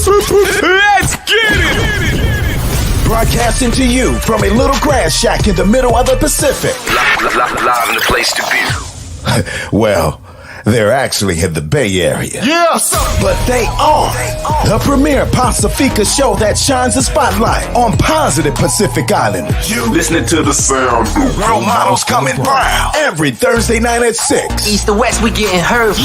Let's get it! Broadcasting to you from a little grass shack in the middle of the Pacific. Live in the place to be. Well, they're actually in the Bay Area. Yeah, sir. But they are the premier Pacifica show that shines a spotlight on positive Pacific Islanders. You listening to the sound. Role models coming brown every Thursday night at 6. East to west, we getting heard.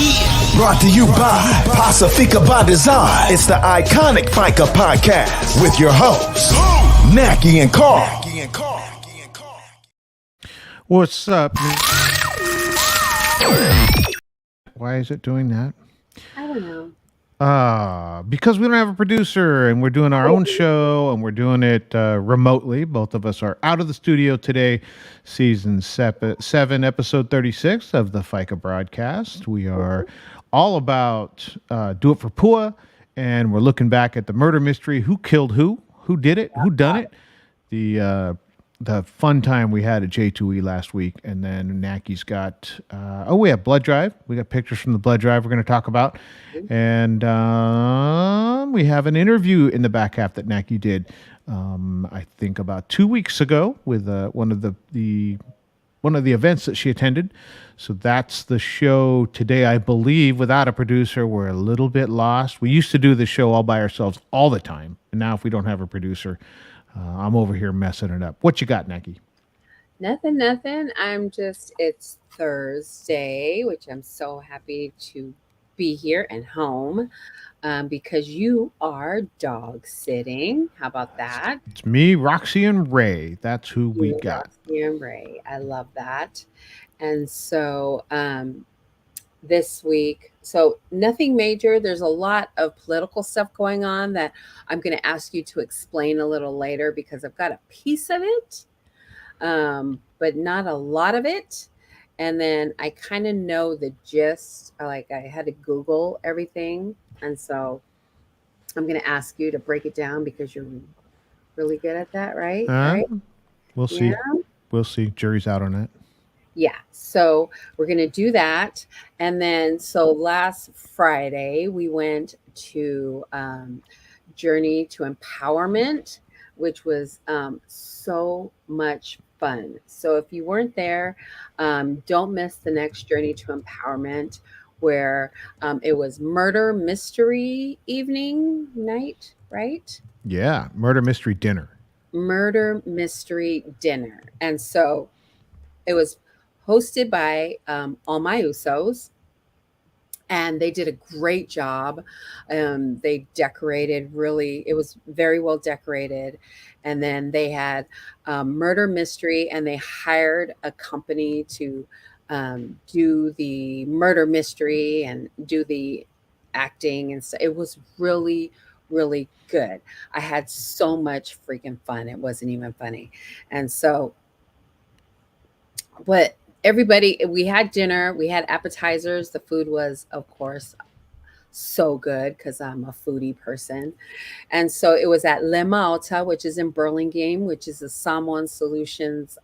Brought to you by Pacifica by Design. It's the iconic Faika Podcast with your hosts, Naki and Carl. What's up? Why is it doing that? I don't know. Because we don't have a producer and we're doing our own show and we're doing it remotely. Both of us are out of the studio today. Season 7, episode 36 of the Faika Broadcast. We are all about Do It for Pua, and we're looking back at the murder mystery. Who killed who did it? Who done it? The fun time we had at J2E last week, and then Naki's got we have blood drive. We got pictures from the blood drive we're going to talk about, and we have an interview in the back half that Naki did. I think about 2 weeks ago with one of the events that she attended. So that's the show today. I believe without a producer, we're a little bit lost. We used to do the show all by ourselves all the time, and now if we don't have a producer, I'm over here messing it up. What you got, Naki? Nothing. It's Thursday, which I'm so happy to be here and home because you are dog sitting. How about that? It's me, Roxy, and Ray. That's who we got. Roxy and Ray. I love that. And so this week, so nothing major. There's a lot of political stuff going on that I'm going to ask you to explain a little later because I've got a piece of it, but not a lot of it. And then I kind of know the gist. Like I had to Google everything. And so I'm going to ask you to break it down because you're really good at that, right? Right? We'll see. Yeah. We'll see. Jury's out on that. Yeah, so we're going to do that. And then, so last Friday, we went to Journey to Empowerment, which was so much fun. So if you weren't there, don't miss the next Journey to Empowerment, where it was murder mystery night, right? Yeah, murder mystery dinner. Murder mystery dinner. And so it was hosted by all my Usos, and they did a great job. They decorated it was very well decorated. And then they had murder mystery, and they hired a company to do the murder mystery and do the acting and stuff. It was really, really good. I had so much freaking fun. It wasn't even funny. And so, but everybody, we had dinner, we had appetizers. The food was, of course, so good because I'm a foodie person. And so it was at Le Malta, which is in Burlingame, which is a Samoan Solutions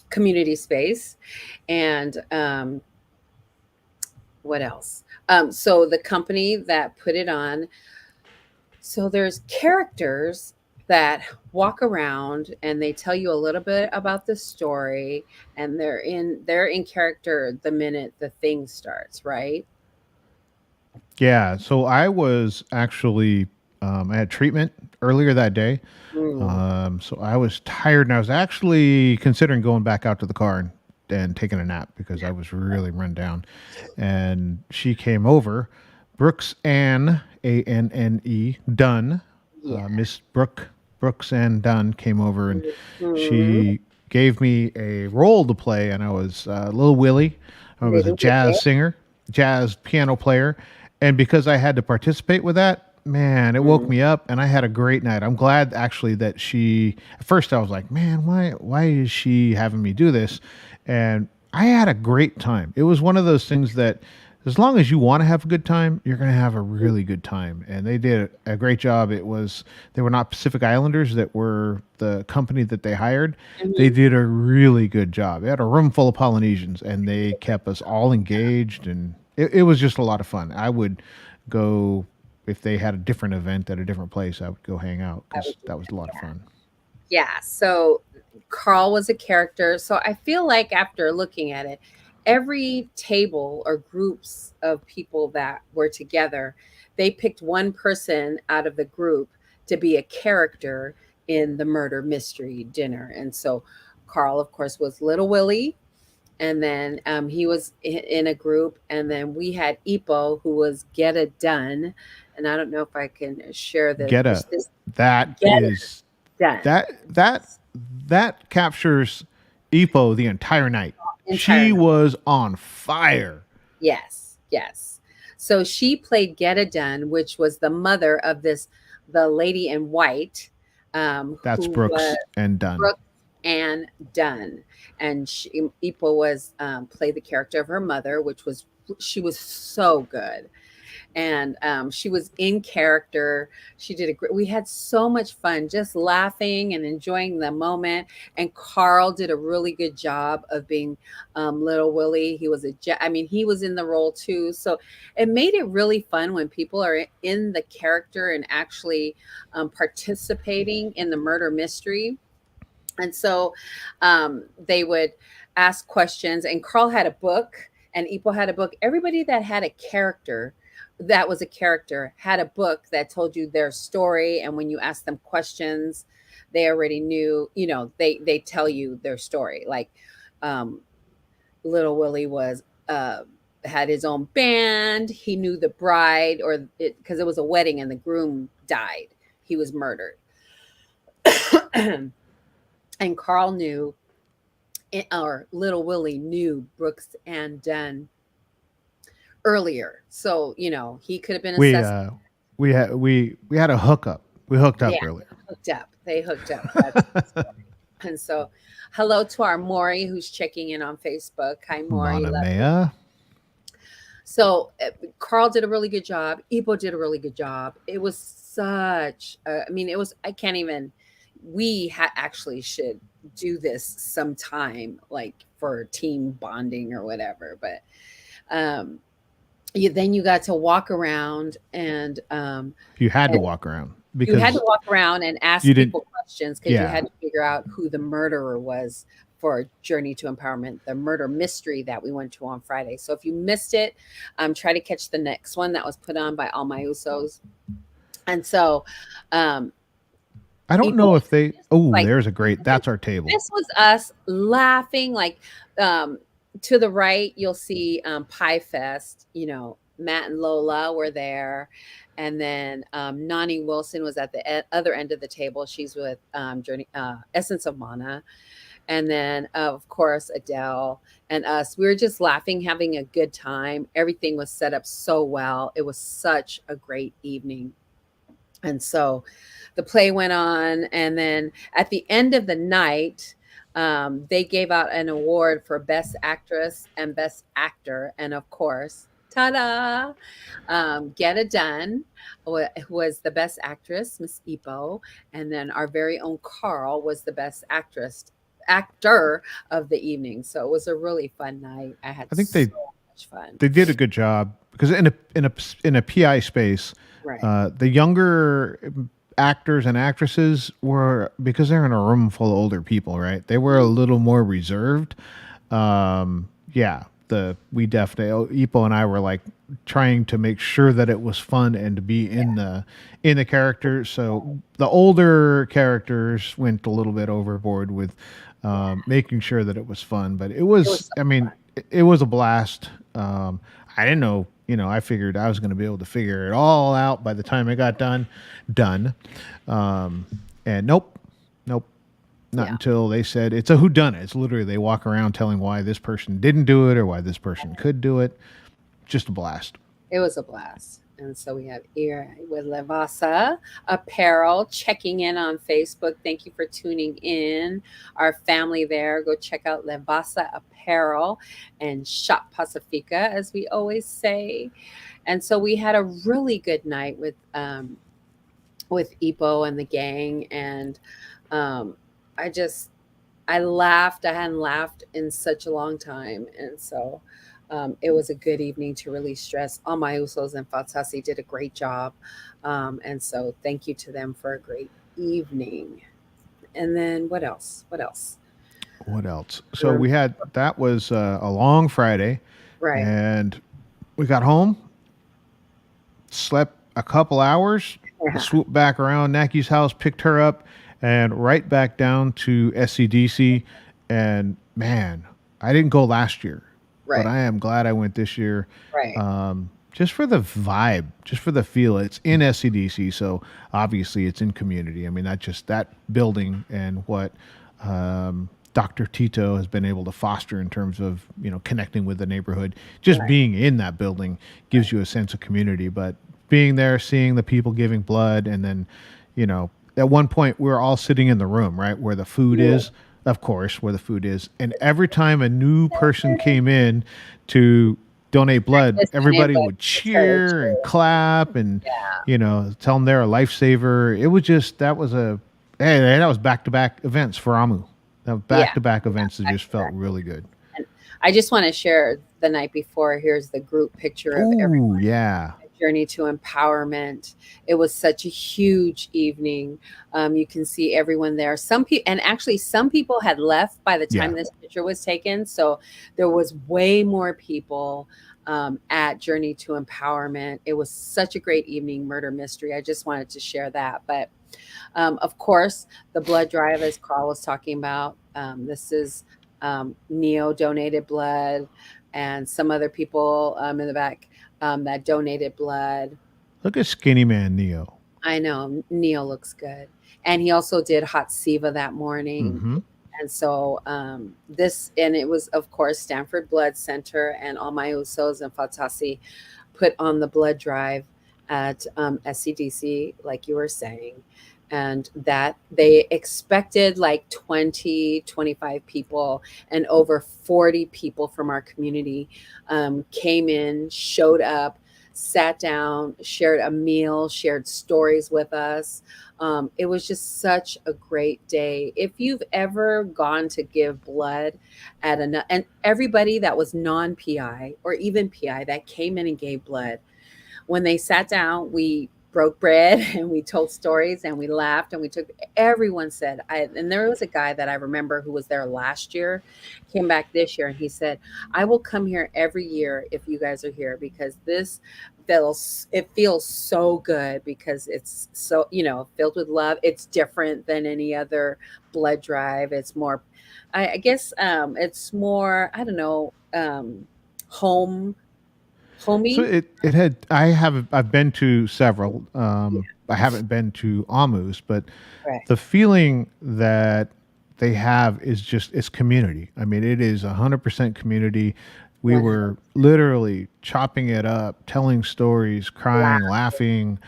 community space. And what else? So the company that put it on, so there's characters that walk around and they tell you a little bit about the story, and they're in character the minute the thing starts, right? Yeah, so I was actually I had treatment earlier that day. So I was tired, and I was actually considering going back out to the car and taking a nap because I was really run down. And she came over, Brooks Ann, Anne Dunn, Miss Brooks Ann Dunn came over, and she gave me a role to play, and I was Little Willie. I was a jazz singer, jazz piano player, and because I had to participate with that, man, it woke me up, and I had a great night. I'm glad actually that at first I was like, man, why is she having me do this? And I had a great time. It was one of those things that as long as you want to have a good time, you're going to have a really good time. And they did a great job. They were not Pacific Islanders that were the company that they hired. They did a really good job. They had a room full of Polynesians, and they kept us all engaged, and it was just a lot of fun. I would go if they had a different event at a different place, I would go hang out I because would do that was a that. lot of fun. Yeah. So Carl was a character. So I feel like after looking at it, every table or groups of people that were together, they picked one person out of the group to be a character in the murder mystery dinner. And so Carl, of course, was Little Willie. And then he was in a group. And then we had Ipo, who was Get It Done. And I don't know if I can share Get a this that Get It is Done that captures Epo the entire night. entire She night. was on fire. Yes, yes. So she played Get It Done, which was the mother of the lady in white, That's who was Brooks and Dunn. Brooke Ann Dunn, and Ipo was played the character of her mother, which was she was so good, and she was in character. She did a great. We had so much fun, just laughing and enjoying the moment. And Carl did a really good job of being Little Willie. He was I mean, he was in the role too, so it made it really fun when people are in the character and actually participating in the murder mystery. And so they would ask questions, and Carl had a book, and Ipo had a book. Everybody that had a character that was a character had a book that told you their story. And when you ask them questions, they already knew, they tell you their story. Like um, Little Willie was had his own band. He knew the bride, or it because it was a wedding and the groom died. He was murdered. And Carl knew, or Little Willie knew Brooks and Dunn earlier. So, he could have been a We suspect. we had a hookup. We hooked up Yeah, earlier. hooked up. They hooked up. That's the story. And so, hello to our Maury who's checking in on Facebook. Hi, Maury. Mana Love you. Mea. So, Carl did a really good job. Ipo did a really good job. It was such, I mean, it was, I can't even, actually should do this sometime, like for team bonding or whatever. But um, then you got to walk around You had to and walk around you had to because walk around and ask you didn't. people questions because you Yeah, had to figure out who the murderer was for Journey to Empowerment, the murder mystery that we went to on Friday. So if you missed it, try to catch the next one that was put on by All My Usos. And so um, I don't people know if they. Oh, like there's a great. That's our table. this was us laughing. Like to the right, you'll see Pie Fest. Matt and Lola were there, and then Nani Wilson was at the other end of the table. She's with Journey Essence of Mana, and then of course Adele and us. We were just laughing, having a good time. Everything was set up so well. It was such a great evening. And so the play went on. And then at the end of the night, they gave out an award for Best Actress and Best Actor. And of course, ta-da! Get It Done was the Best Actress, Miss Ipo. And then our very own Carl was the Best Actor of the evening. So it was a really fun night. I had I think so much fun. they did a good job because in a PI space, Right. the younger actors and actresses were, because they're in a room full of older people, right? They were a little more reserved. Yeah, we definitely Ipo and I were like trying to make sure that it was fun and to be in the character. So the older characters went a little bit overboard with making sure that it was fun, but it was. It was so I mean, fun. it was a blast. I didn't know. I figured I was going to be able to figure it all out by the time it got done. And nope, not Yeah. until they said it's a whodunit. It's literally they walk around telling why this person didn't do it or why this person could do it. Just a blast. It was a blast. And so we have here with Levasa Apparel checking in on Facebook. Thank you for tuning in. Our family there. Go check out Levasa Apparel and Shop Pacifica, as we always say. And so we had a really good night with Ipo and the gang. And I laughed. I hadn't laughed in such a long time. And so It was a good evening to release stress. All my Usos and Fatasi did a great job. And so thank you to them for a great evening. And then what else? What else? What else? So Rem- we had that was a long Friday, Right. and we got home, slept a couple hours, Yeah. swooped back around Naki's house, picked her up, and right back down to SCDC. And man, I didn't go last year, but Right. I am glad I went this year. Right. Just for the vibe, just for the feel. It's in SCDC, so obviously it's in community. I mean, not just that building and what Dr. Tito has been able to foster in terms of connecting with the neighborhood. Just Right. being in that building gives you a sense of community. But being there, seeing the people giving blood, and then at one point we were all sitting in the room right where the food Yeah. is, of course, where the food is, and every time a new person came in to donate blood, Just everybody but would it's very cheer and true. clap and Yeah. tell them they're a lifesaver. It was just that was a hey, that was back to back events for Amu. That back Yeah. to back events that Back just to felt back. really good. And I just want to share the night before. Here's the group picture of Ooh, yeah. Journey to Empowerment. It was such a huge evening. You can see everyone there. Some people, and actually, some people had left by the time Yeah. this picture was taken. So there was way more people at Journey to Empowerment. It was such a great evening, murder mystery. I just wanted to share that. But of course, the blood drive, as Carl was talking about, this is Neo donated blood, and some other people in the back that donated blood. Look at Skinny Man Neo. I know Neo looks good, and he also did hot Siva that morning. Mm-hmm. And so and it was of course Stanford Blood Center and all my Usos and Fatasi put on the blood drive at SCDC, like you were saying, and that they expected like 20-25 people, and over 40 people from our community came in, showed up, sat down, shared a meal, shared stories with us. It was just such a great day. If you've ever gone to give blood and everybody that was non-PI or even PI that came in and gave blood, when they sat down, we broke bread and we told stories and we laughed and we took everyone said and there was a guy that I remember who was there last year, came back this year, and he said, I will come here every year if you guys are here, because it feels so good, because it's so filled with love. It's different than any other blood drive. It's more, I guess, it's more, I don't know, home So homey. it had I've been to several. I haven't been to Amu's, but Right. the feeling that they have is just it's community. I mean, it is 100% community. We were 100. literally chopping it up, telling stories, crying, Laugh. laughing,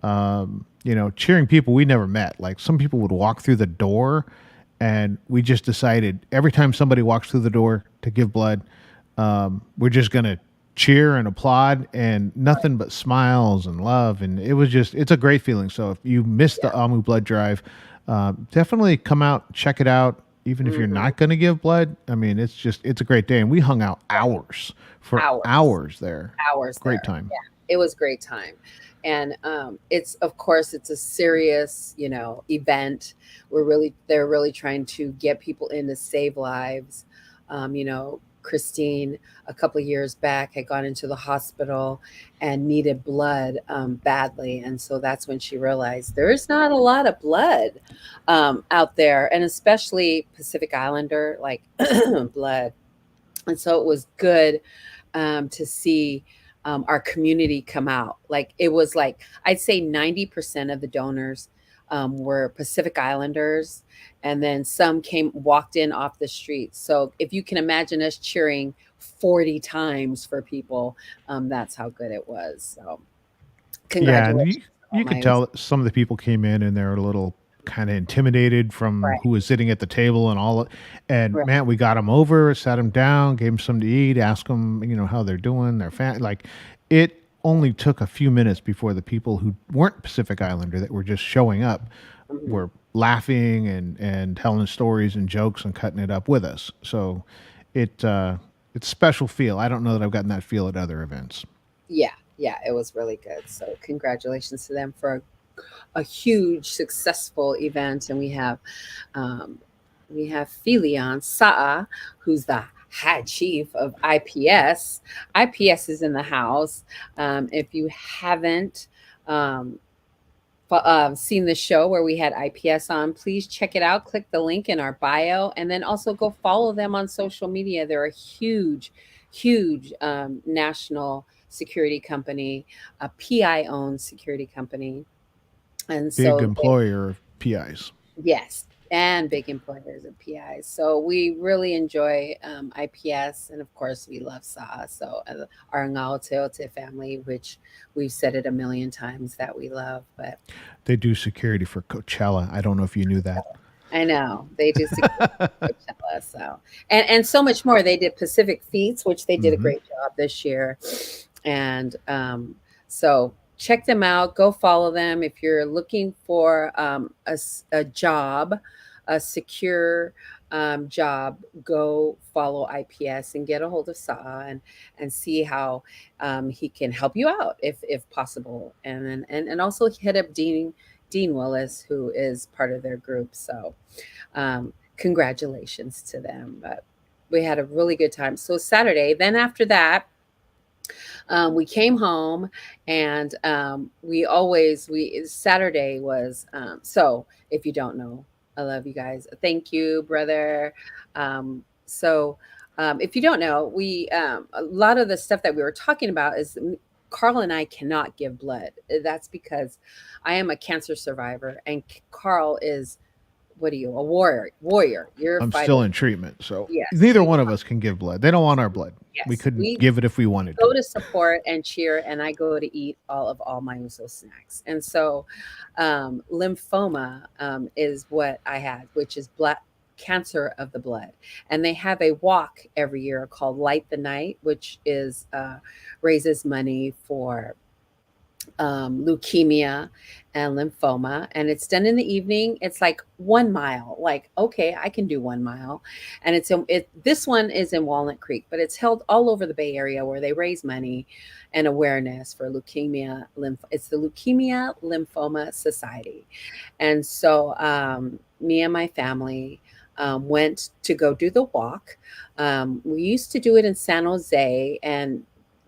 Yeah. cheering people we never met. Like some people would walk through the door, and we just decided every time somebody walks through the door to give blood, we're just gonna cheer and applaud, and nothing but smiles and love. And it's a great feeling. So if you missed the Amu blood drive, definitely come out, check it out. Even if you're Mhm. not going to give blood, I mean, it's a great day. And we hung out hours for Hours. hours there. Hours Great there. time. Yeah, it was great time. And it's, of course, it's a serious, event. They're really trying to get people in to save lives. Christine, a couple of years back, had gone into the hospital and needed blood badly, and so that's when she realized there's not a lot of blood out there, and especially Pacific Islander like blood. And so it was good to see our community come out. Like it was like I'd say 90% of the donors were Pacific Islanders, and then some walked in off the street. So if you can imagine us cheering 40 times for people, that's how good it was. So Yeah, and congratulations, to all you could my tell that some of the people came in and they're a little kind of intimidated from right, who was sitting at the table and all. And right, man, we got them over, sat them down, gave them something to eat, asked them, how they're doing, their like it only took a few minutes before the people who weren't Pacific Islander that were just showing up mhm, were laughing and telling stories and jokes and cutting it up with us. So it It's special feel. I don't know that I've gotten that feel at other events. Yeah, it was really good. So congratulations to them for a huge successful event. And um, we have Filion Sa'a, who's the head chief of IPS. IPS is in the house. If you haven't um, seen the show where we had IPS on, please check it out. Click the link in our bio, and then also go follow them on social media. They're a huge national security company, a PI owned security company. And Big so employer of PIs. yes, and big employers of PIs. So we really enjoy IPS, and of course we love SA. So our Ngao Teote family, which we've said it a million times that we love, but They do security for Coachella. I don't know if you knew that. I know they do security for Coachella. So and so much more. They did Pacific Feats, which they did a Hmm. great job this year, and so check them out. Go follow them if you're looking for a job, a secure job. Go follow IPS and get a hold of Saa and see how he can help you out if possible. And then and also hit up Dean Willis, who is part of their group. So congratulations to them. But we had a really good time. So Saturday, then after that, we came home and we Saturday was so if you don't know, I love you guys. Thank you, brother. So if you don't know, we a lot of the stuff that we were talking about is Carl and I cannot give blood. That's because I am a cancer survivor and Carl is, what are you, a warrior, you're I'm fighting. still in treatment, so Yes, neither one of us can give blood. They don't want our blood. We yes, couldn't we give it if we wanted go to. to support and cheer, and I go to eat all my Uso snacks. And so, lymphoma is what I had, which is blood cancer of the blood. And they have a walk every year called Light the Night, which is raises money for leukemia and lymphoma, and it's done in the evening. It's like 1 mile. Like, okay, I can do 1 mile, and this one is in Walnut Creek, but it's held all over the Bay Area where they raise money and awareness for leukemia. It's the Leukemia Lymphoma Society, and so me and my family went to go do the walk. We used to do it in San Jose, and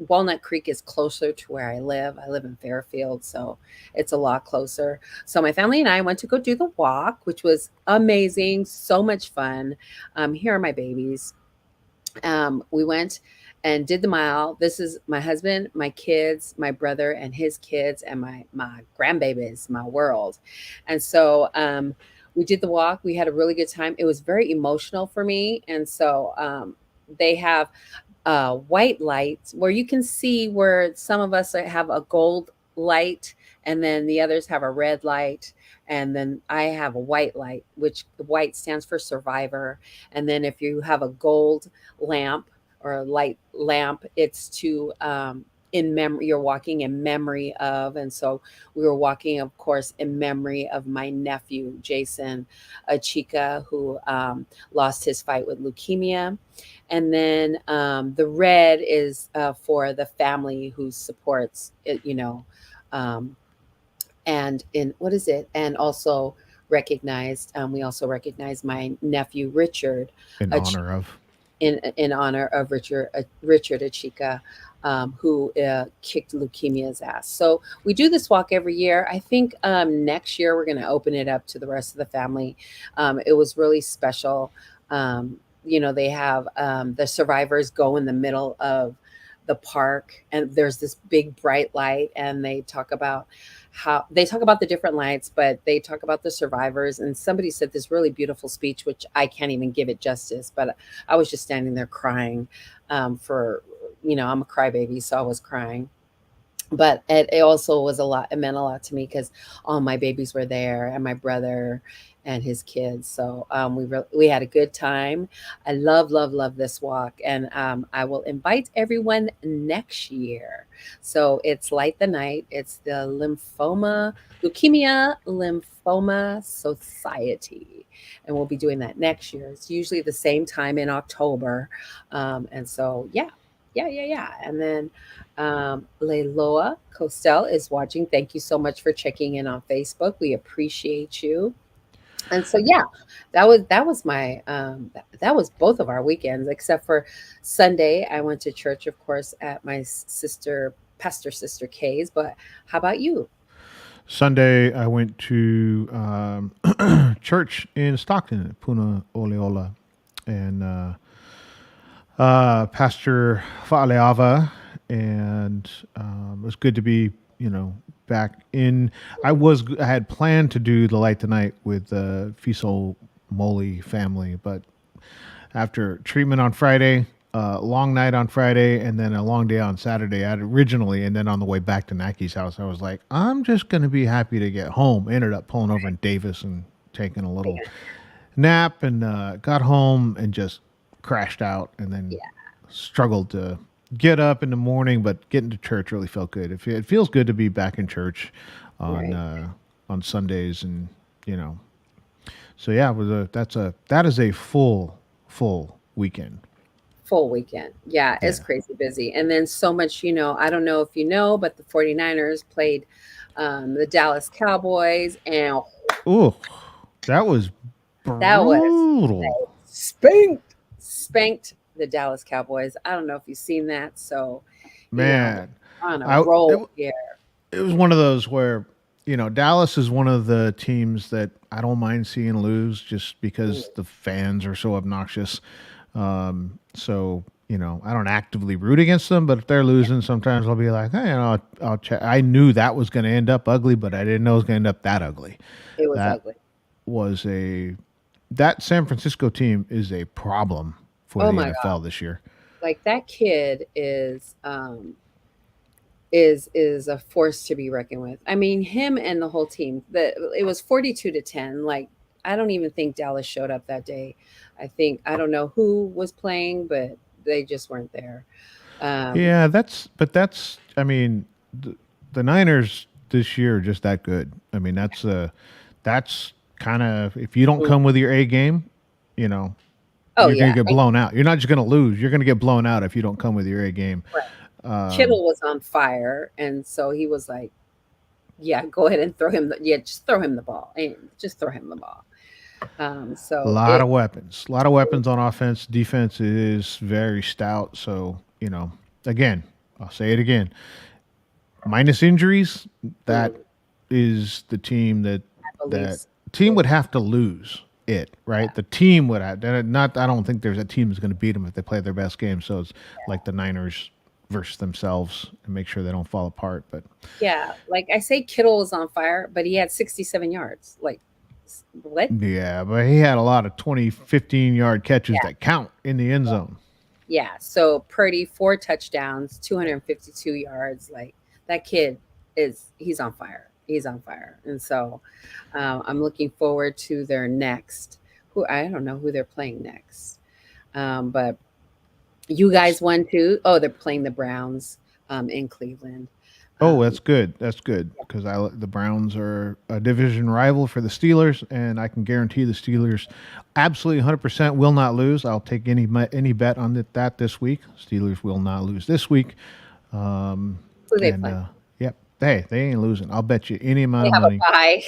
Walnut Creek is closer to where I live. I live in Fairfield, so it's a lot closer. So my family and I went to go do the walk, which was amazing, so much fun. Here are my babies. We went and did the mile. This is my husband, my kids, my brother, and his kids, and my grandbabies, my world. And so we did the walk. We had a really good time. It was very emotional for me, and so they have white lights where you can see where some of us have a gold light and then the others have a red light, and then I have a white light, which the white stands for survivor. And then if you have a gold lamp or a light lamp, it's to in memory, you're walking in memory of. And so we were walking, of course, in memory of my nephew Jason Achika, who lost his fight with leukemia. And then the red is for the family who supports it, and in what is it? And also recognized, we also recognize my nephew Richard, In Ach- honor of. in honor of Richard Achika, who kicked leukemia's ass. So we do this walk every year. I think next year we're going to open it up to the rest of the family. It was really special. They have the survivors go in the middle of the park, and there's this big bright light, and they talk about the different lights, but they talk about the survivors. And somebody said this really beautiful speech, which I can't even give it justice, but I was just standing there crying I'm a crybaby, so I was crying but it also was a lot. It meant a lot to me because all my babies were there and my brother and his kids. So we had a good time. I love this walk, and I will invite everyone next year. So it's Light the Night. It's the Leukemia Lymphoma Society, and we'll be doing that next year. It's usually the same time in October, and so yeah. And then Leiloa Costel is watching. Thank you so much for checking in on Facebook. We appreciate you. And so yeah, that was my that was both of our weekends except for Sunday. I went to church, of course, at my sister pastor sister Kay's. But how about you? Sunday, I went to church in Stockton, Puna Oleola, and Pastor Fa'aleava, and it was good to be, back in. I had planned to do the light tonight with the Fiso Moli family, but after treatment on Friday, long night on Friday, and then a long day on Saturday. I'd originally, and then on the way back to Naki's house, I was like, I'm just going to be happy to get home. Ended up pulling over in Davis and taking a little nap, and got home and just crashed out, and then Yeah, struggled to get up in the morning. But getting to church really felt good. It feels good to be back in church right. on Sundays, and you know. So yeah, that is a full weekend. Full weekend. Yeah, it's Yeah. crazy busy. And then so much, I don't know if you know, but the 49ers played the Dallas Cowboys, and Ooh, that was that was brutal. spanked the Dallas Cowboys. I don't know if you've seen that. So, Man, on a I roll it, here. it was one of those where Dallas is one of the teams that I don't mind seeing lose just Mm, because the fans are so obnoxious. So I don't actively root against them, but if they're yeah, losing, sometimes I'll be like, hey, I'll check. I knew that was going to end up ugly, but I didn't know it was going to end up that ugly. it was That ugly. was a that San Francisco team is a problem for Oh the my God. NFL this year. Like that kid is a force to be reckoned with. I mean, him and the whole team. It was 42-10. Like I don't even think Dallas showed up that day. I don't know who was playing, but they just weren't there. Um, Yeah, that's I mean, the Niners this year are just that good. I mean, that's kind of, if you don't mm, come with your A game, you know, oh you're going to yeah, get blown out. You're not just going to lose. You're going to get blown out if you don't come with your A game. right. Um, Kittle was on fire, and so he was like, "Yeah, go ahead and throw him. Yeah, just throw him the ball, and just throw him the ball." a So lot of weapons. A lot of weapons on offense. Defense is very stout. So, again, I'll say it again. Minus injuries, that mm, is the team I believe that so. team would have to lose it, Yeah, right? The team would have not. I don't think there's a team that's going to beat them if they play their best game. So it's like the Niners versus themselves and make sure they don't fall apart. But yeah. Like I say, Kittle was on fire, but he had 67 yards. Like what? yeah, but he had a lot of 20, 15-yard catches Yeah, that count in the end zone. yeah. So Purdy 4 touchdowns, 252 yards. Like that kid he's on fire. He's on fire, and so I'm looking forward to their next. Who I don't know who they're playing next, but you guys won too. Oh, they're playing the Browns in Cleveland. Oh, Um, that's good. That's good because the Browns are a division rival for the Steelers, and I can guarantee the Steelers absolutely 100% will not lose. I'll take any bet on that this week. Steelers will not lose this week, who they and playing? yep, hey, they ain't losing. I'll bet you any amount They of have a money. bye.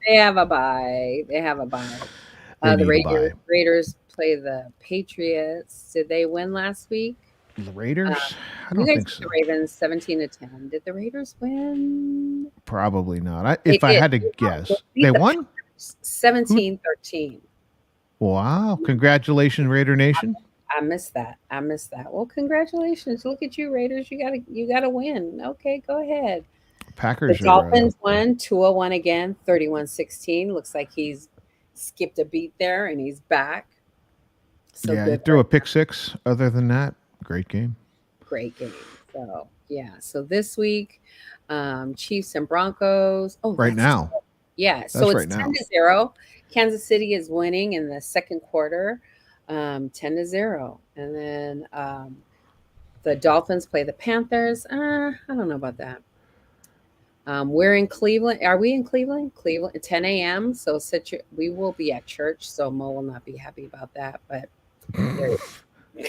They have a bye. They have a bye. They The need a bye. Raiders play the Patriots. Did they win last week? The Uh, Raiders? I you don't guys think beat the so. Ravens 17-10. Did the Raiders win? Probably not. They If I did. had to They guess, they beat the won. Packers Who? 17-13. Wow! Congratulations, Raider Nation. I missed that. I missed that. Well, congratulations. Look at you, Raiders. You gotta win. Okay, go ahead. The Packers are. Dolphins won. Tua won again, 31-16. Looks like he's skipped a beat there and he's back. So Yeah, he good threw for a pick six. Other than that, great game. great game. So yeah, so this week, Chiefs and Broncos. Oh, Right that's now. yeah. So That's it's right 10 now. to 0. Kansas City is winning in the second quarter, 10 to 0. And then the Dolphins play the Panthers. I don't know about that. We're in Cleveland. Are we in Cleveland? Cleveland at 10 a.m. So we will be at church. So Mo will not be happy about that. But there,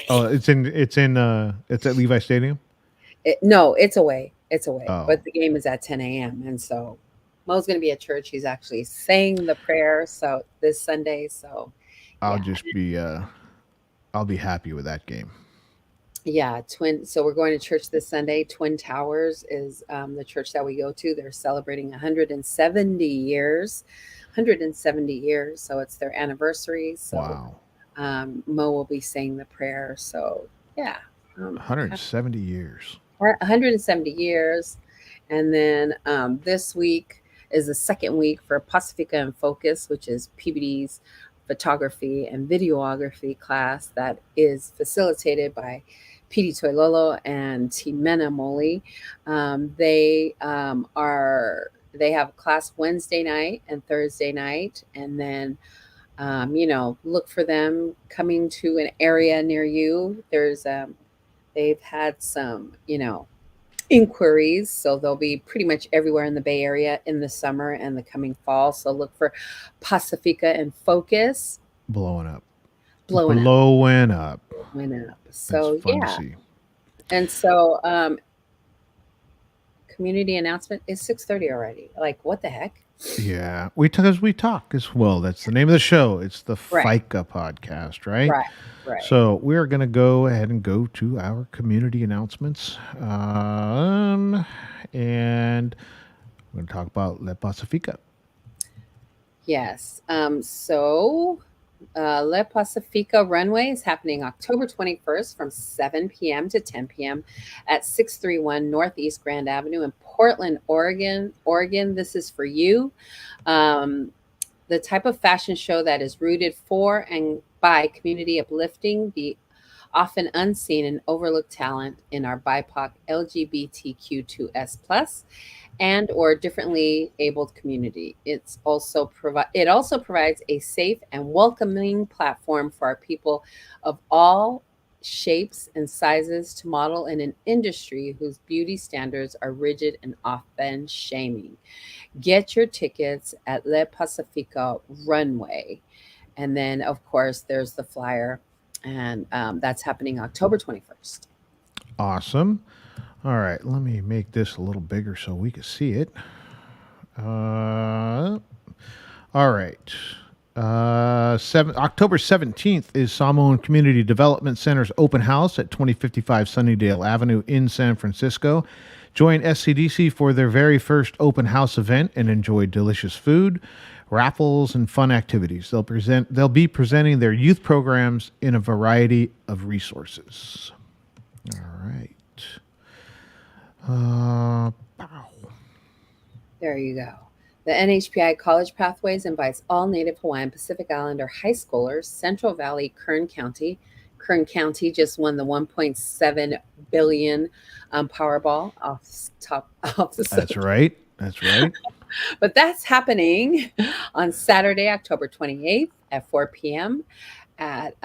Oh, it's at Levi Stadium. no, it's away. It's away. Oh, But the game is at 10 a.m. And so Mo's going to be at church. He's actually saying the prayer. So this Sunday. So I'll yeah. just be I'll be happy with that game. Yeah, so we're going to church this Sunday. Twin Towers is the church that we go to. They're celebrating 170 years. 170 years. So it's their anniversary. So Wow. Mo will be saying the prayer. So yeah. 170 years. 170 years. And then this week is the second week for Pacifica and Focus, which is PBD's photography and videography class that is facilitated by PD Toilolo and Timena Moli. They have class Wednesday night and Thursday night, and then look for them coming to an area near you. They've had some inquiries, so they'll be pretty much everywhere in the Bay Area in the summer and the coming fall. So look for Pacifica and Focus. Blowing up. Blowing up. So That's fun to yeah. see. And so community announcement is 6:30 already. Like, what the heck? Yeah, because we talk as well. That's the name of the show. It's the Right. FICA podcast, right? Right. So we're going to go ahead and go to our community announcements. And we're going to talk about La Pacifica. Yes. So Le Pacifica Runway is happening October 21st from 7 p.m. to 10 p.m. at 631 Northeast Grand Avenue in Portland, Oregon. This is for you. The type of fashion show that is rooted for and by community uplifting the often unseen and overlooked talent in our BIPOC LGBTQ2S+ and or differently abled community. It also provides a safe and welcoming platform for our people of all shapes and sizes to model in an industry whose beauty standards are rigid and often shaming. Get your tickets at Le Pacifica Runway. And then, of course, there's the flyer, and that's happening October 21st. Awesome. All right, let me make this a little bigger so we can see it. All right. October 17th is Samoan Community Development Center's open house at 2055 Sunnydale Avenue in San Francisco. Join SCDC for their very first open house event and enjoy delicious food, raffles, and fun activities. They'll be presenting their youth programs in a variety of resources. All right. There you go. The NHPI College Pathways invites all Native Hawaiian Pacific Islander high schoolers, Central Valley, Kern County. Kern County just won the 1.7 billion Powerball off the That's right. But that's happening on Saturday, October 28th at 4 p.m. at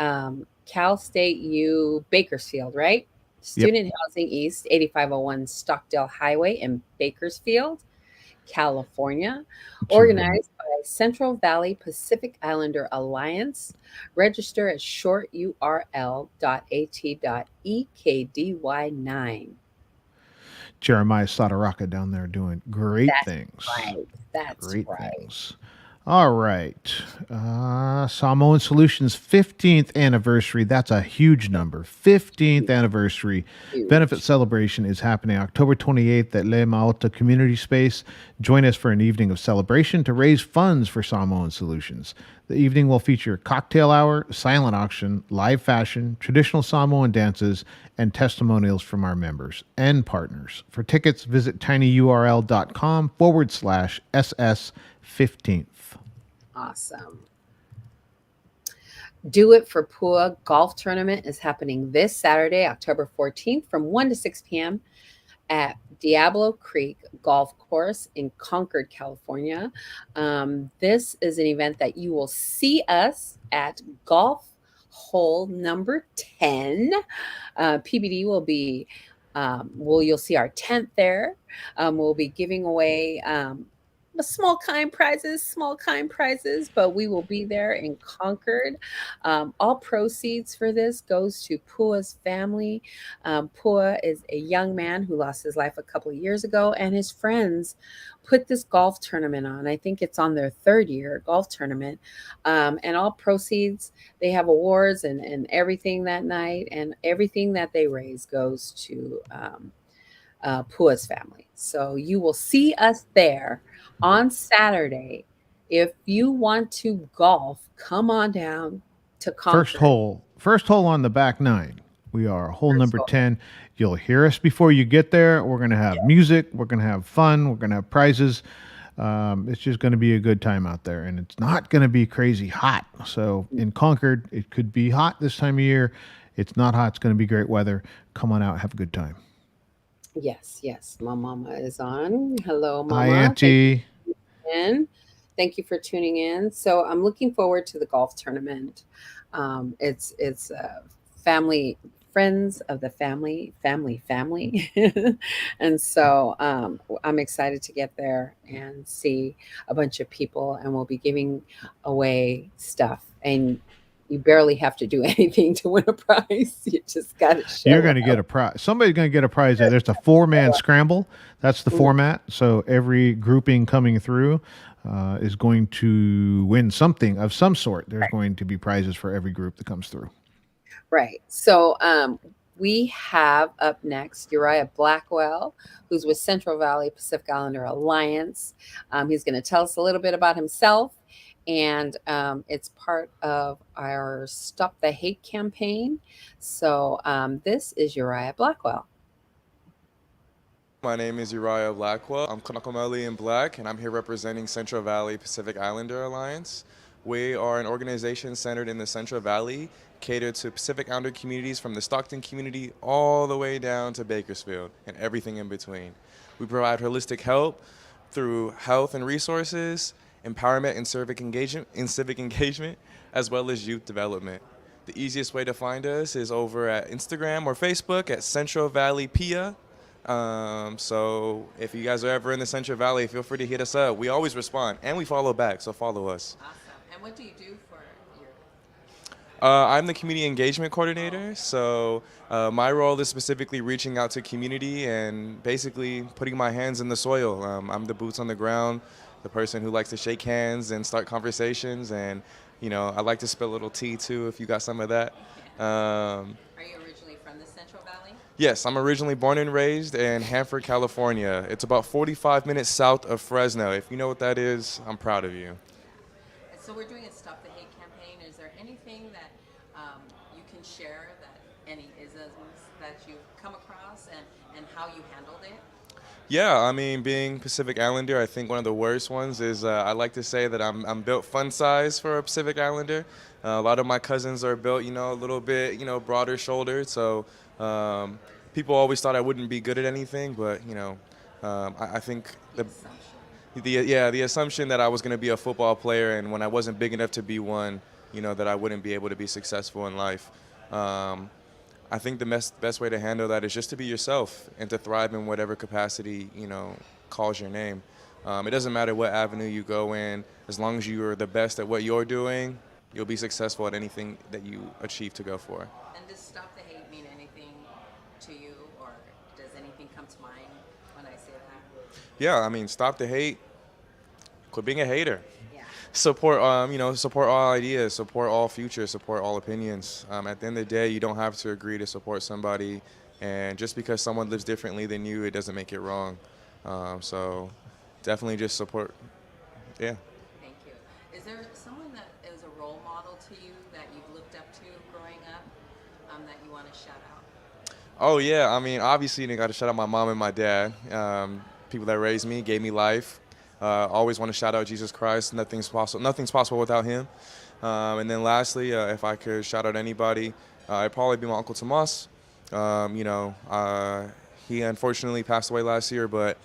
Cal State U Bakersfield, right? Student Housing East, 8501 Stockdale Highway in Bakersfield, California, organized by Central Valley Pacific Islander Alliance. Register at shorturl.at.ekdy9. Jeremiah Sadaraka down there doing great things. Right. That's great right. things. All right. Samoan Solutions 15th anniversary. That's a huge number. 15th anniversary benefit celebration is happening October 28th at Le Maota Community Space. Join us for an evening of celebration to raise funds for Samoan Solutions. The evening will feature cocktail hour, silent auction, live fashion, traditional Samoan dances, and testimonials from our members and partners. For tickets, visit tinyurl.com/SS15th. Awesome. Do It for Pua golf tournament is happening this Saturday, October 14th from 1 to 6 p.m. at Diablo Creek Golf Course in Concord, California. This is an event that you will see us at golf hole number 10. PBD will be, you'll see our tent there. We'll be giving away small kind prizes, but we will be there in Concord. All proceeds for this goes to Pua's family. Pua is a young man who lost his life a couple of years ago, and his friends put this golf tournament on. I think it's on their third year golf tournament. And all proceeds, they have awards and everything that night, and everything that they raise goes to Pua's family. So you will see us there on Saturday. If you want to golf, come on down to Concord. First hole on the back nine. We are hole First number hole. 10. You'll hear us before you get there. We're going to have music. We're going to have fun. We're going to have prizes. It's just going to be a good time out there, and it's not going to be crazy hot. So in Concord, it could be hot this time of year. It's not hot. It's going to be great weather. Come on out. Have a good time. Yes. My mama is on. Hello, mama. Hi, Auntie. Thank you for tuning in. So I'm looking forward to the golf tournament. It's family, friends of the family, and so I'm excited to get there and see a bunch of people, and we'll be giving away stuff. And you barely have to do anything to win a prize. You just got to show You're going to up. get a prize. Somebody's going to get a prize. There's a 4-man scramble. That's the format. So every grouping coming through is going to win something of some sort. There's going to be prizes for every group that comes through. Right. So we have up next Uriah Blackwell, who's with Central Valley Pacific Islander Alliance. He's going to tell us a little bit about himself. And it's part of our Stop the Hate campaign. So this is Uriah Blackwell. My name is Uriah Blackwell. I'm Kanakameli in Black, and I'm here representing Central Valley Pacific Islander Alliance. We are an organization centered in the Central Valley, catered to Pacific Islander communities from the Stockton community all the way down to Bakersfield and everything in between. We provide holistic help through health and resources, empowerment and civic engagement, as well as youth development. The easiest way to find us is over at Instagram or Facebook at Central Valley PIA. So if you guys are ever in the Central Valley, feel free to hit us up. We always respond, and we follow back, so follow us. Awesome. And what do you do for your... I'm the community engagement coordinator, so my role is specifically reaching out to community and basically putting my hands in the soil. I'm the boots on the ground, the person who likes to shake hands and start conversations, and I like to spill a little tea too if you got some of that. Are you originally from the Central Valley? Yes, I'm originally born and raised in Hanford, California. It's about 45 minutes south of Fresno. If you know what that is, I'm proud of you. Yeah. So we're doing a Stop the Hate campaign. Is there anything that you can share, that any isms that you've come across and how you handled it? Yeah, I mean, being Pacific Islander, I think one of the worst ones is I like to say that I'm built fun size for a Pacific Islander. A lot of my cousins are built, a little bit, broader shouldered. So people always thought I wouldn't be good at anything, but I think the assumption that I was going to be a football player, and when I wasn't big enough to be one, that I wouldn't be able to be successful in life. I think the best way to handle that is just to be yourself and to thrive in whatever capacity, calls your name. It doesn't matter what avenue you go in. As long as you are the best at what you're doing, you'll be successful at anything that you achieve to go for. And does Stop the Hate mean anything to you, or does anything come to mind when I say that? Yeah, I mean, stop the hate. Quit being a hater. Yeah. Support, support all ideas, support all futures, support all opinions. At the end of the day, you don't have to agree to support somebody, and just because someone lives differently than you, it doesn't make it wrong. So definitely just support, yeah. Thank you. Is there someone that is a role model to you that you've looked up to growing up that you want to shout out? Oh, yeah, I mean, obviously, you got to shout out my mom and my dad, people that raised me, gave me life. Always want to shout out Jesus Christ. Nothing's possible without him. And then lastly, if I could shout out anybody, it'd probably be my Uncle Tomas. He unfortunately passed away last year, but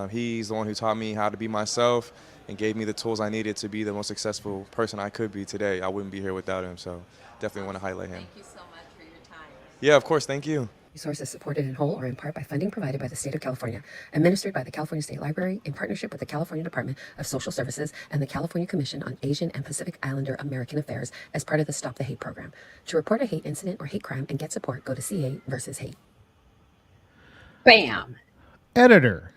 he's the one who taught me how to be myself and gave me the tools I needed to be the most successful person I could be today. I wouldn't be here without him, so definitely want to highlight him. Thank you so much for your time. Yeah, of course. Thank you. Resources supported in whole or in part by funding provided by the State of California, administered by the California State Library in partnership with the California Department of Social Services and the California Commission on Asian and Pacific Islander American Affairs as part of the Stop the Hate program. To report a hate incident or hate crime and get support, go to CA versus Hate. Bam. Editor.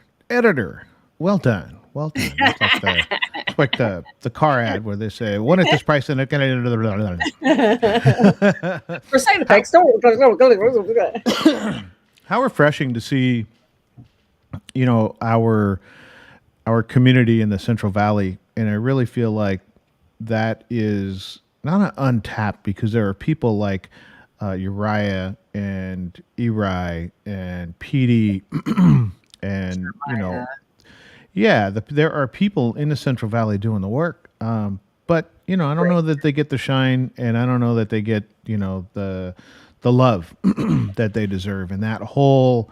Well done. It's like the car ad where they say, "One at this price and it can." For side effects, How refreshing to see, our community in the Central Valley, and I really feel like that is not untapped because there are people like Uriah and Eri and PD and there are people in the Central Valley doing the work. But I don't know that they get the shine, and I don't know that they get the love that they deserve. And that whole,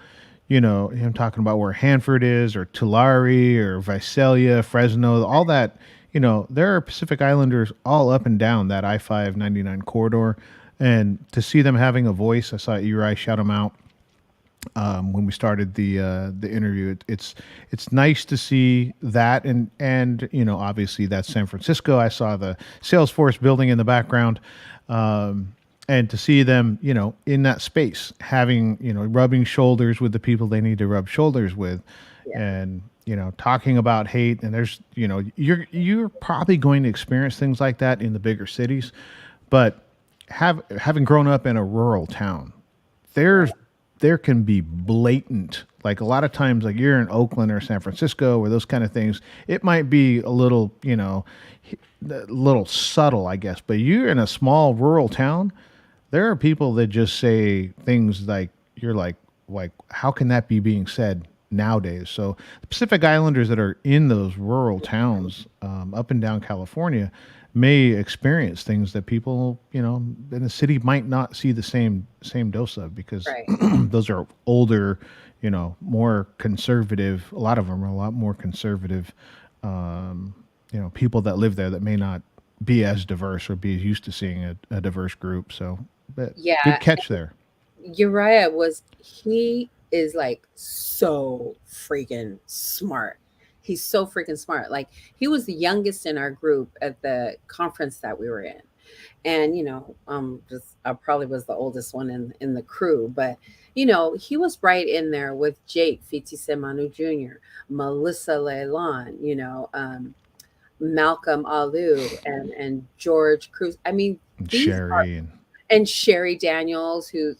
him talking about where Hanford is, or Tulare, or Visalia, Fresno, all that. There are Pacific Islanders all up and down that I-599 corridor, and to see them having a voice, I saw Uri shout them out. When we started the interview, it's nice to see that, and obviously that's San Francisco. I saw the Salesforce building in the background, and to see them in that space, having rubbing shoulders with the people they need to rub shoulders with, and talking about hate. And there's you're probably going to experience things like that in the bigger cities, but having grown up in a rural town, there can be blatant, like a lot of times, like you're in Oakland or San Francisco or those kind of things, it might be a little, little subtle, I guess, but you're in a small rural town, there are people that just say things like, you're like, how can that be being said nowadays? So the Pacific Islanders that are in those rural towns, up and down California, may experience things that people, in the city might not see the same dose of, because those are older, more conservative. A lot of them are a lot more conservative, people that live there that may not be as diverse or be used to seeing a diverse group. So, but good catch there. Uriah he is like so freaking smart. He's so freaking smart. Like, he was the youngest in our group at the conference that we were in. And, I probably was the oldest one in the crew, but, he was right in there with Jake Fitisemanu Jr., Melissa Leilon, Malcolm Alou, and George Cruz. I mean, Sherry and Sherry Daniels, who's,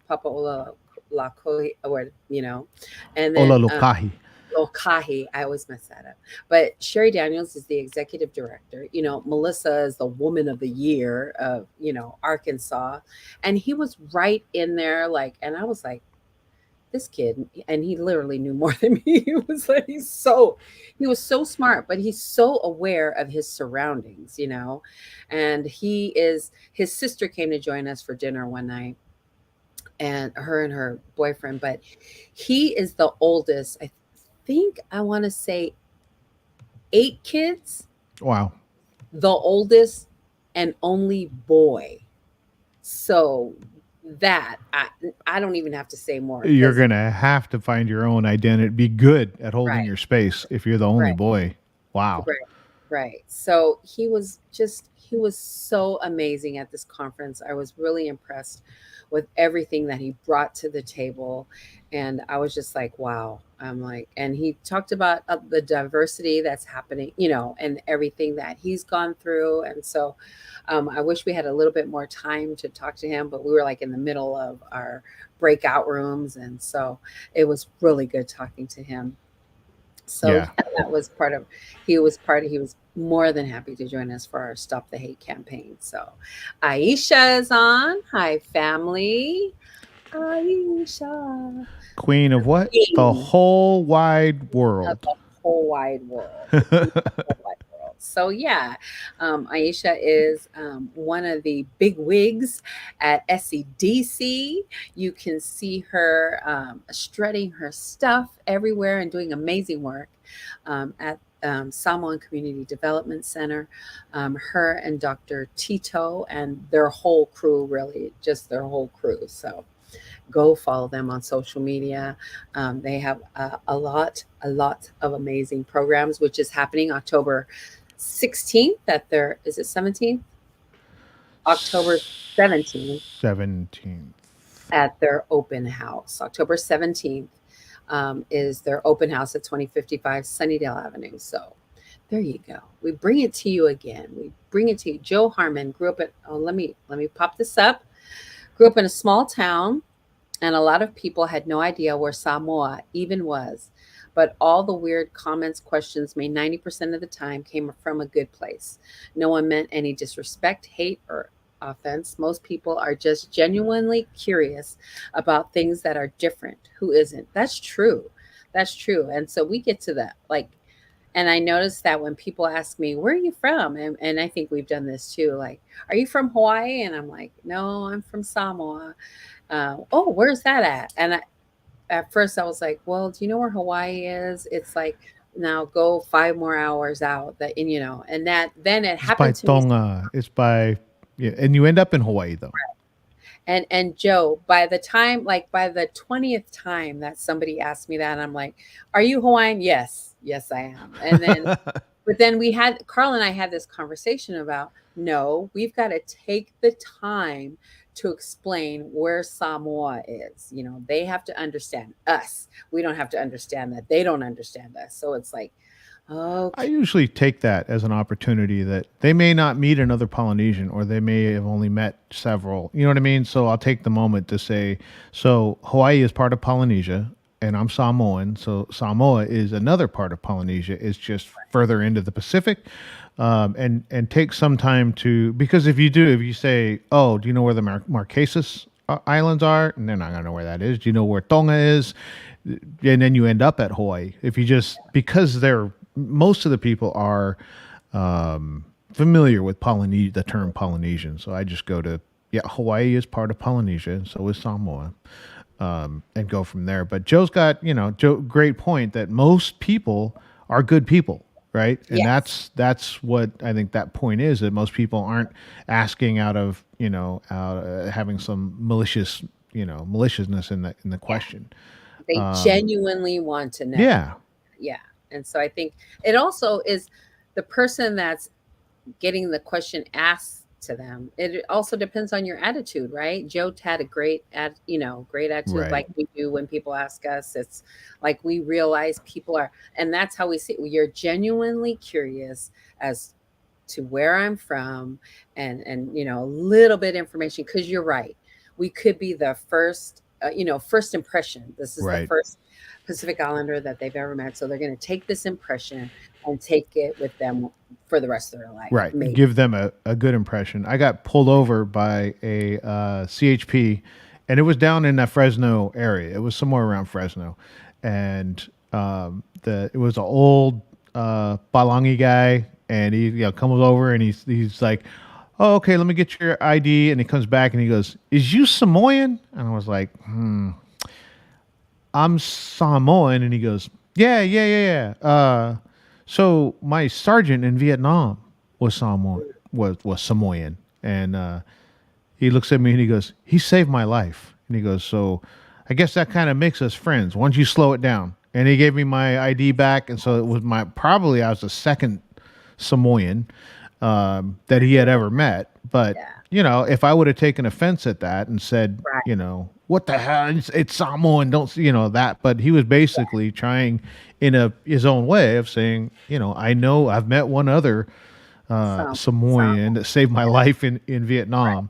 Papa Ola Lakohi, and then Ola Lokahi. Okahi, I always mess that up. But Sherry Daniels is the executive director. Melissa is the woman of the year of, Arkansas. And he was right in there, and I was like, this kid, and he literally knew more than me. He was like, he was so smart, but he's so aware of his surroundings, and his sister came to join us for dinner one night, and her boyfriend, but he is the oldest, I want to say 8 kids. Wow. The oldest and only boy. So that I don't even have to say more. You're going to have to find your own identity, be good at holding your space if you're the only boy. Wow. Right. So he was so amazing at this conference. I was really impressed with everything that he brought to the table. And I was just like, wow. I'm like, and he talked about the diversity that's happening, and everything that he's gone through. And so I wish we had a little bit more time to talk to him, but we were like in the middle of our breakout rooms. And so it was really good talking to him. So that was he was more than happy to join us for our Stop the Hate campaign. So Aisha is on. Hi, family. Aisha. Queen of what? The whole wide world. The whole wide world. So yeah, Aisha is one of the big wigs at SEDC. You can see her strutting her stuff everywhere and doing amazing work at Samoan Community Development Center. Her and Dr. Tito and their whole crew, really, just their whole crew. So go follow them on social media. They have a lot of amazing programs, which is happening October 16th at their, is it 17th? October 17th 17th. at their open house. October 17th is their open house at 2055 Sunnydale Avenue. So there you go. We bring it to you again. We bring it to you. Joe Harmon grew up at, oh, let me pop this up. Grew up in a small town, and a lot of people had no idea where Samoa even was. But all the weird comments, questions made 90% of the time came from a good place. No one meant any disrespect, hate, or offense. Most people are just genuinely curious about things that are different. Who isn't? That's true. That's true. And so we get to that. Like, and I noticed that when people ask me, where are you from? And I think we've done this too. Like, are you from Hawaii? And I'm like, no, I'm from Samoa. Oh, where's that at? And at first I was like, well, do you know where Hawaii is? It's like, now go 5 more hours out that, and and that, then it It's by happened to me. Tonga. It's by, yeah, and you end up in Hawaii though. And Joe, by the time, like by the 20th time that somebody asked me that, I'm like, are you Hawaiian? Yes, I am. And then, but then Carl and I had this conversation about, no, we've got to take the time to explain where Samoa is. They have to understand us. We don't have to understand that. They don't understand us. So it's like, I okay, usually take that as an opportunity that they may not meet another Polynesian, or they may have only met several. You know what I mean? So I'll take the moment to say, so Hawaii is part of Polynesia and I'm Samoan. So Samoa is another part of Polynesia. It's just further into the Pacific. And take some time to, because if you say, oh, do you know where the Marquesas Islands are? And they're not going to know where that is. Do you know where Tonga is? And then you end up at Hawaii. If you just, because most of the people are familiar with the term Polynesian. So I just go to, yeah, Hawaii is part of Polynesia, and so is Samoa, and go from there. But Joe's got, great point that most people are good people, right? And yes, that's what I think that point is, that most people aren't asking out of, having some maliciousness in the yeah, question. they genuinely want to know. Yeah, Yeah. And so I think it also is the person that's getting the question asked to them. It also depends on your attitude, right? Joe had a great attitude, right. like we do when people ask us. It's like we realize people are, and that's how we see it. You're genuinely curious as to where I'm from, and a little bit information, because you're right. We could be the first, first impression. This is the Right. first Pacific Islander that they've ever met, so they're going to take this impression and take it with them for the rest of their life, Right. maybe. Give them a good impression. I got pulled over by a CHP, and it was down in that Fresno area. It was somewhere around Fresno. And it was an old Balangi guy, and he comes over and he's like, oh, okay, let me get your ID. And he comes back and he goes, is you Samoan? And I was like, I'm Samoan. And he goes, yeah. So my sergeant in Vietnam was Samoan. And he looks at me and he goes, he saved my life. And he goes, so I guess that kind of makes us friends. Why don't you slow it down? And he gave me my ID back. And so it was I was the second Samoan that he had ever met. But, Yeah, if I would have taken offense at that and said, right. what the hell? It's Samoan, don't, that. But he was basically trying in his own way of saying, I know I've met one other Some, Samoan that saved my life in Vietnam.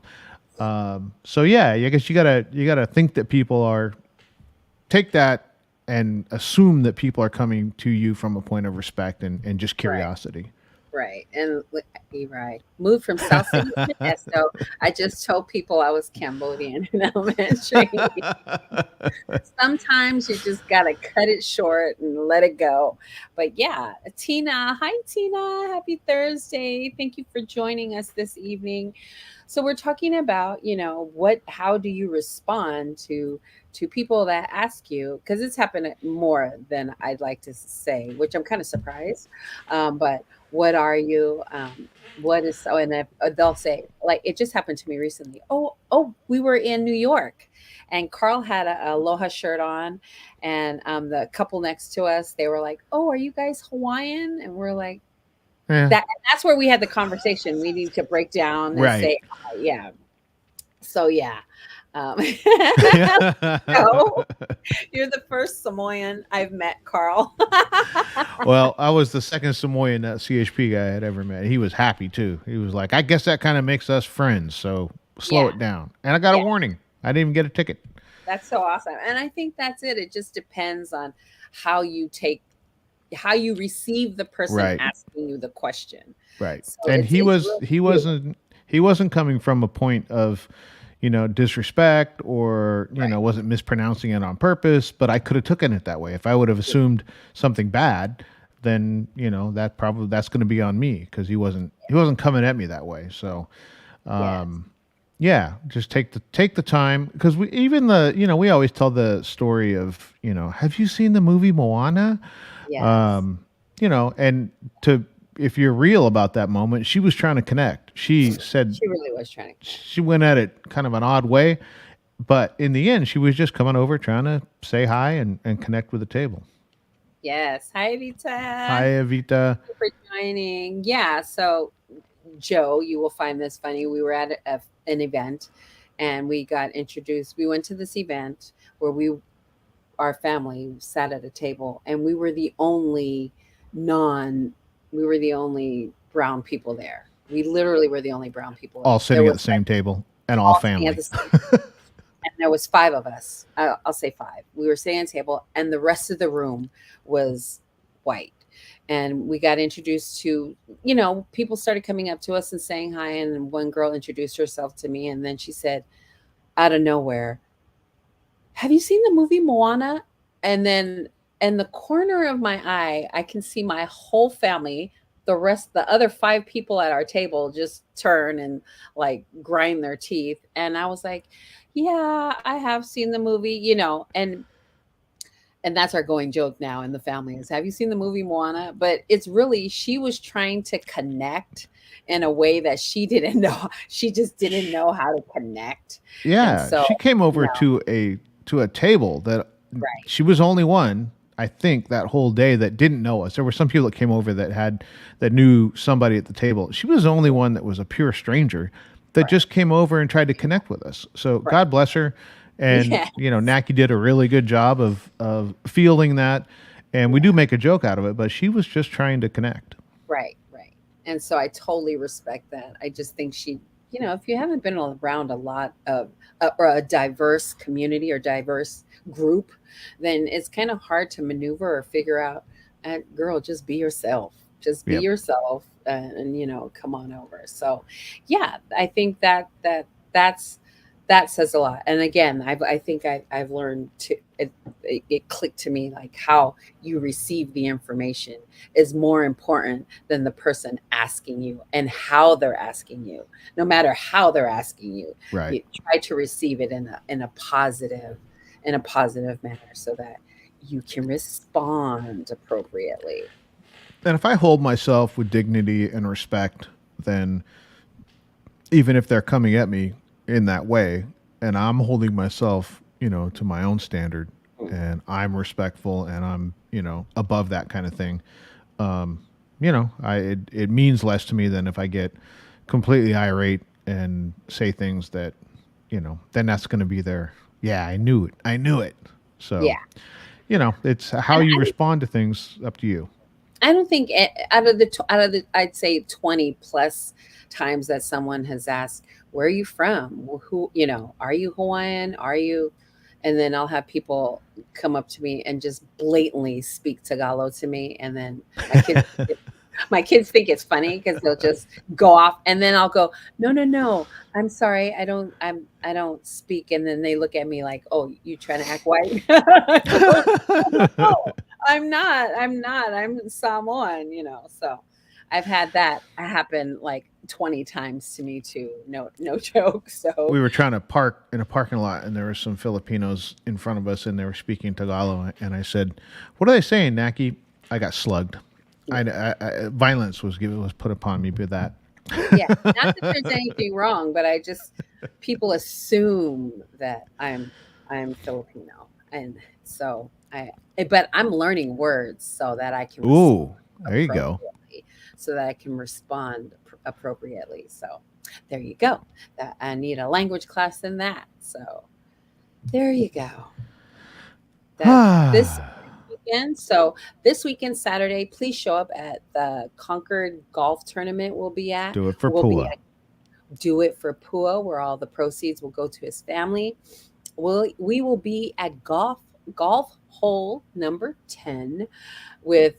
So yeah, I guess you gotta think that people take that and assume that people are coming to you from a point of respect and just right. curiosity. Right. And you're right. Moved from South City to Modesto. I just told people I was Cambodian in elementary. Sometimes you just got to cut it short and let it go. But yeah, Tina, hi Tina, happy Thursday. Thank you for joining us this evening. So we're talking about, how do you respond to people that ask you, because it's happened more than I'd like to say, which I'm kind of surprised. But what are you? What is so? And if, they'll say, like, it just happened to me recently. Oh, we were in New York, and Carl had a Aloha shirt on, and the couple next to us, they were like, "Oh, are you guys Hawaiian?" And we're like, Yeah. that's where we had the conversation. We need to break down and Right. say, yeah. So yeah. So you're the first Samoan I've met, Carl. Well, I was the second Samoan that CHP guy had ever met. He was happy too. He was like, I guess that kind of makes us friends. So slow Yeah. it down. And I got a Yeah. warning. I didn't even get a ticket. That's so awesome. And I think that's it. It just depends on how you receive the person Right. asking you the question. Right. So And it's really he wasn't coming from a point of, disrespect or, right. wasn't mispronouncing it on purpose, but I could have taken it that way. If I would have assumed something bad, then, that's going to be on me because he wasn't coming at me that way. So, Yes. yeah, just take the time because we always tell the story of, have you seen the movie Moana? Yes. And to if you're real about that moment, she was trying to connect. She said She really was trying to. she went at it kind of an odd way, but in the end, she was just coming over trying to say hi and connect with the table. Yes. Hi, Vita. Hi, Evita. Thank you for joining. Yeah. So, Joe, you will find this funny. We were at an event and we got introduced. We went to this event where our family sat at a table and non, we were the only brown people there. We literally were the only brown people there. All sitting at the same table and all All sitting at family. the same and there was five of us. I'll say five. We were sitting at a table, and the rest of the room was white. And we got introduced to, people started coming up to us and saying hi. And one girl introduced herself to me, and then she said, out of nowhere, "Have you seen the movie Moana?" And then in the corner of my eye, I can see my whole family, the other five people at our table just turn and like grind their teeth. And I was like, yeah, I have seen the movie, and that's our going joke now in the family is, have you seen the movie Moana? But it's really, she was trying to connect in a way that she didn't know. She just didn't know how to connect. And Yeah, so, she came you over know, to a table that right, she was the only one, I think, that whole day that didn't know us. There were some people that came over that knew somebody at the table. She was the only one that was a pure stranger that right, just came over and tried to connect with us. So right. God bless her. And Yeah, Naki did a really good job of fielding that. And we do make a joke out of it, but she was just trying to connect. right, right. And so I totally respect that. I just think if you haven't been around a lot of or a diverse community or diverse group, then it's kind of hard to maneuver or figure out. And girl, just be yourself. Just be Yep. yourself, and come on over. So, yeah, I think that's that says a lot. And again, I think I've learned to it clicked to me like how you receive the information is more important than the person asking you and how they're asking you. No matter how they're asking you, Right. you try to receive it in a positive manner so that you can respond appropriately. And if I hold myself with dignity and respect, then even if they're coming at me in that way and I'm holding myself, to my own standard and I'm respectful and I'm, above that kind of thing, it means less to me than if I get completely irate and say things that, then that's going to be there. Yeah, I knew it. I knew it. So, Yeah. it's how And you respond to things up to you. I don't think out of the I'd say 20 plus times that someone has asked, "Where are you from? Who, are you Hawaiian? Are you?" And then I'll have people come up to me and just blatantly speak Tagalog to me, and then my kids My kids think it's funny because they'll just go off, and then I'll go, no, no, no. I'm sorry, I don't speak. And then they look at me like, oh, you trying to act white? No, I'm not. I'm not. I'm Samoan, So I've had that happen like 20 times to me too. No, no joke. So We were trying to park in a parking lot, and there were some Filipinos in front of us, and they were speaking Tagalog. And I said, "What are they saying, Naki?" I got slugged. Violence was put upon me by that. yeah, not that there's anything wrong, but people assume that I'm Filipino, and so but I'm learning words so that I can Ooh, there you go. so that I can respond appropriately. So there you go. I need a language class in that. So there you go. This weekend. So this weekend, Saturday, please show up at the Concord Golf Tournament we'll be at. Do it for We'll be Pua. Do it for Pua, where all the proceeds will go to his family. We will be at golf hole number 10 with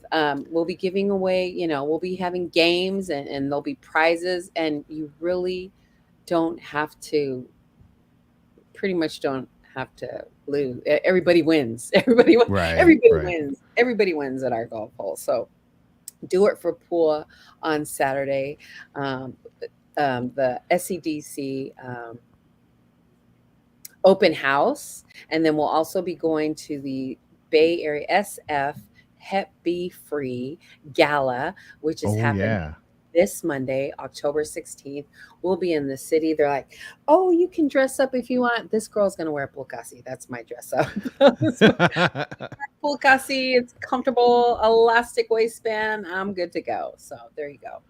we'll be giving away, we'll be having games and there'll be prizes, and you really pretty much don't have to lose. Everybody wins. Everybody Right. wins. Everybody wins at our golf hole. So do it for Pua on Saturday. The SCDC open house, and then we'll also be going to the Bay Area SF Hep B Free Gala, which is happening this Monday, October 16th. We'll be in the city. They're like, oh, you can dress up if you want. This girl's going to wear pulkasi. That's my dress up. Pulkasi, it's comfortable, elastic waistband. I'm good to go. So there you go.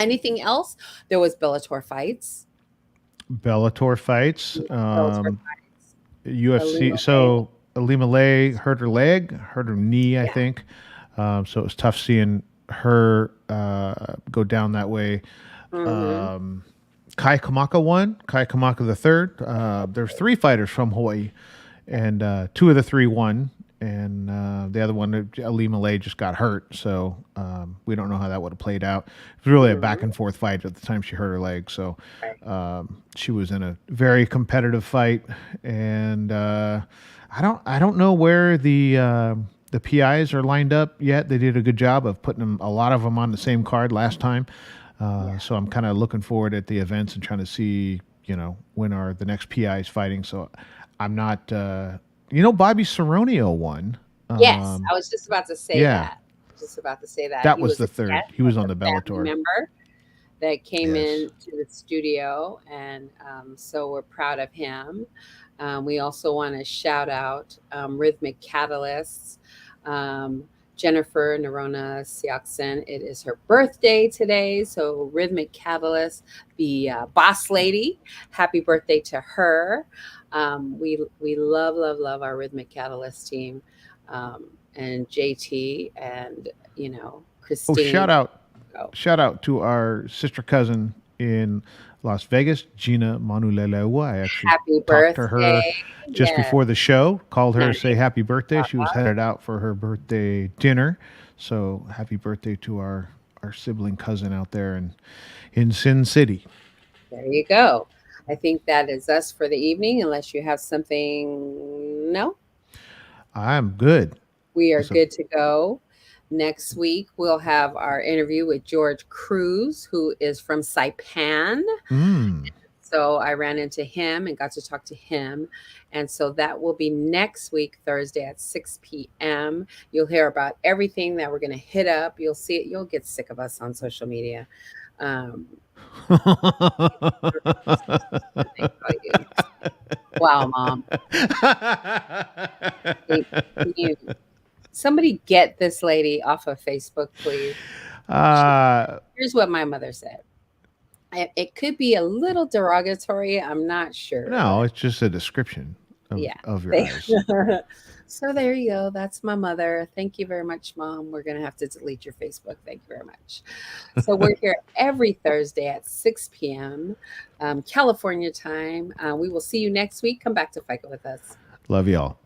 Anything else? There was Bellator fights. UFC. So Alima Lay hurt her leg, hurt her knee, I think. So it was tough seeing her go down that way. Kai Kamaka won. Kai Kamaka the third. There's 3 fighters from Hawaii, and 2 of the 3 won. And the other one, Alima Lay, just got hurt. So we don't know how that would have played out. It was really a back and forth fight at the time she hurt her leg. So she was in a very competitive fight. And I don't know where the PIs are lined up yet. They did a good job of putting a lot of them on the same card last time. So I'm kind of looking forward at the events and trying to see, when are the next PIs fighting. So I'm not, Bobby Cerronio won. Yes, I was just about to say that. That was the third. He was on the Bellator. Member that came into the studio, and so we're proud of him. We also want to shout out Rhythmic Catalysts, Jennifer Nerona Siakson. It is her birthday today, so Rhythmic Catalyst, the boss lady, happy birthday to her. We love our Rhythmic Catalyst team, and JT and Christine. Shout out to our sister cousin in Las Vegas, Gina Manulelewa. I actually talked to her just before the show, called her to say happy birthday. She was headed out for her birthday dinner. So happy birthday to our sibling cousin out there in Sin City. There you go. I think that is us for the evening, unless you have something. No? I'm good. We are good to go. Next week, we'll have our interview with George Cruz, who is from Saipan. So I ran into him and got to talk to him. And so that will be next week, Thursday at 6 p.m. You'll hear about everything that we're going to hit up. You'll see it. You'll get sick of us on social media. Wow, Mom. Somebody get this lady off of Facebook, please. Here's what my mother said. It could be a little derogatory. I'm not sure. No, it's just a description of your eyes. So there you go. That's my mother. Thank you very much, Mom. We're going to have to delete your Facebook. Thank you very much. So we're here every Thursday at 6 p.m. California time. We will see you next week. Come back to Faika with us. Love y'all.